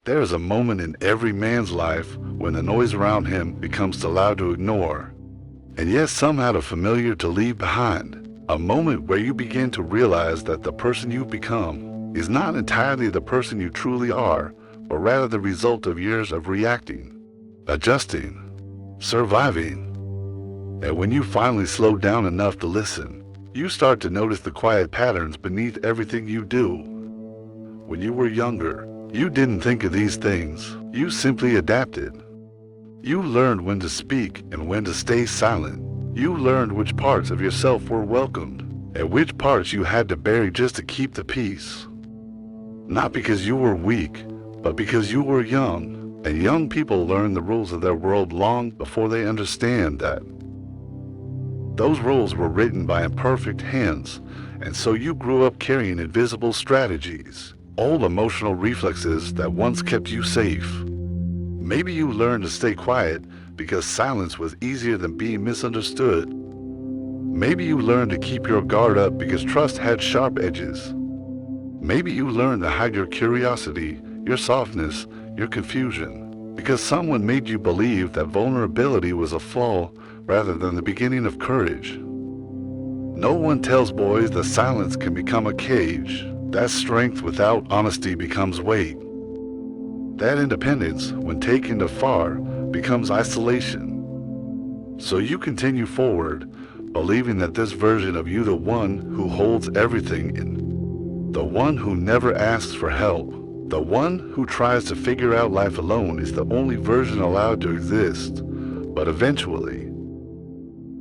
There is a moment in every man's life when the noise around him becomes too loud to ignore, and yet somehow too familiar to leave behind. A moment where you begin to realize that the person you become is not entirely the person you truly are, but rather the result of years of reacting, adjusting, surviving. And when you finally slow down enough to listen, you start to notice the quiet patterns beneath everything you do. When you were younger, you didn't think of these things. You simply adapted. You learned when to speak and when to stay silent. You learned which parts of yourself were welcomed and which parts you had to bury just to keep the peace. Not because you were weak, but because you were young, and young people learn the rules of their world long before they understand that those rules were written by imperfect hands, and so you grew up carrying invisible strategies, old emotional reflexes that once kept you safe. Maybe you learned to stay quiet because silence was easier than being misunderstood. Maybe you learned to keep your guard up because trust had sharp edges. Maybe you learned to hide your curiosity, your softness, your confusion, because someone made you believe that vulnerability was a flaw rather than the beginning of courage. No one tells boys that silence can become a cage, that strength without honesty becomes weight, that independence, when taken too far, becomes isolation. So you continue forward, believing that this version of you, the one who holds everything in, the one who never asks for help, the one who tries to figure out life alone, is the only version allowed to exist. But eventually,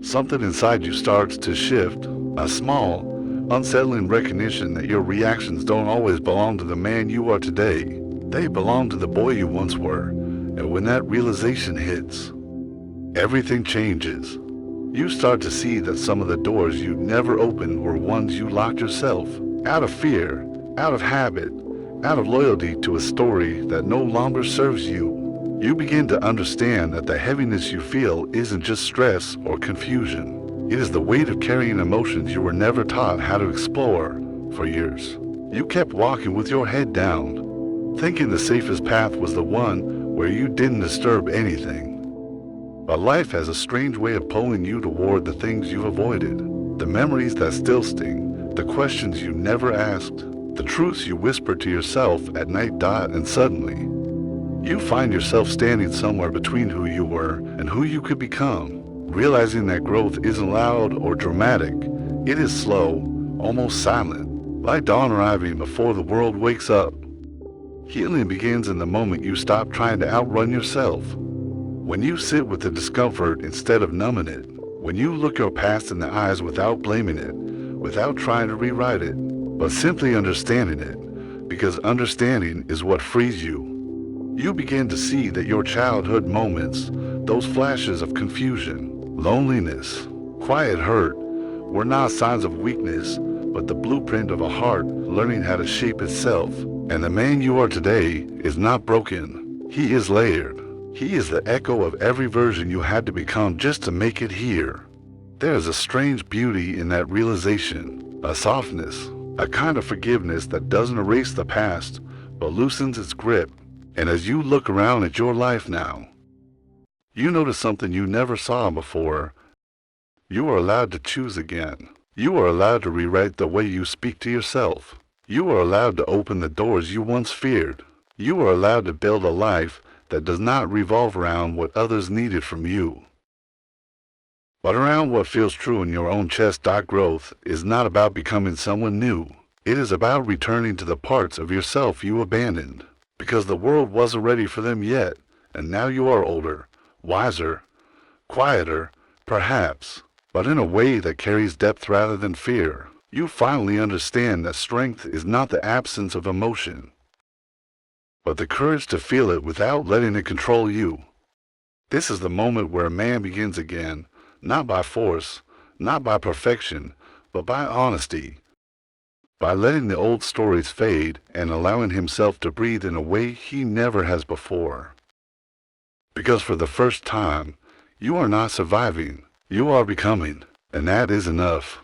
something inside you starts to shift, a small, unsettling recognition that your reactions don't always belong to the man you are today. They belong to the boy you once were, and when that realization hits, everything changes. You start to see that some of the doors you never opened were ones you locked yourself, out of fear, out of habit, out of loyalty to a story that no longer serves you. You begin to understand that the heaviness you feel isn't just stress or confusion. It is the weight of carrying emotions you were never taught how to explore. For years, you kept walking with your head down, thinking the safest path was the one where you didn't disturb anything. But life has a strange way of pulling you toward the things you've avoided, the memories that still sting, the questions you never asked, the truths you whispered to yourself at night. And suddenly, you find yourself standing somewhere between who you were and who you could become, realizing that growth isn't loud or dramatic. It is slow, almost silent, like dawn arriving before the world wakes up. Healing begins in the moment you stop trying to outrun yourself. When you sit with the discomfort instead of numbing it, when you look your past in the eyes without blaming it, without trying to rewrite it, but simply understanding it, because understanding is what frees you. You begin to see that your childhood moments, those flashes of confusion, loneliness, quiet hurt, were not signs of weakness, but the blueprint of a heart learning how to shape itself. And the man you are today is not broken. He is layered. He is the echo of every version you had to become just to make it here. There is a strange beauty in that realization, a softness, a kind of forgiveness that doesn't erase the past, but loosens its grip. And as you look around at your life now, you notice something you never saw before. You are allowed to choose again. You are allowed to rewrite the way you speak to yourself. You are allowed to open the doors you once feared. You are allowed to build a life that does not revolve around what others needed from you, but around what feels true in your own chest. Growth is not about becoming someone new. It is about returning to the parts of yourself you abandoned, because the world wasn't ready for them yet, and now you are older, wiser, quieter, perhaps, but in a way that carries depth rather than fear. You finally understand that strength is not the absence of emotion, but the courage to feel it without letting it control you. This is the moment where a man begins again, not by force, not by perfection, but by honesty, by letting the old stories fade and allowing himself to breathe in a way he never has before. Because for the first time, you are not surviving, you are becoming, and that is enough.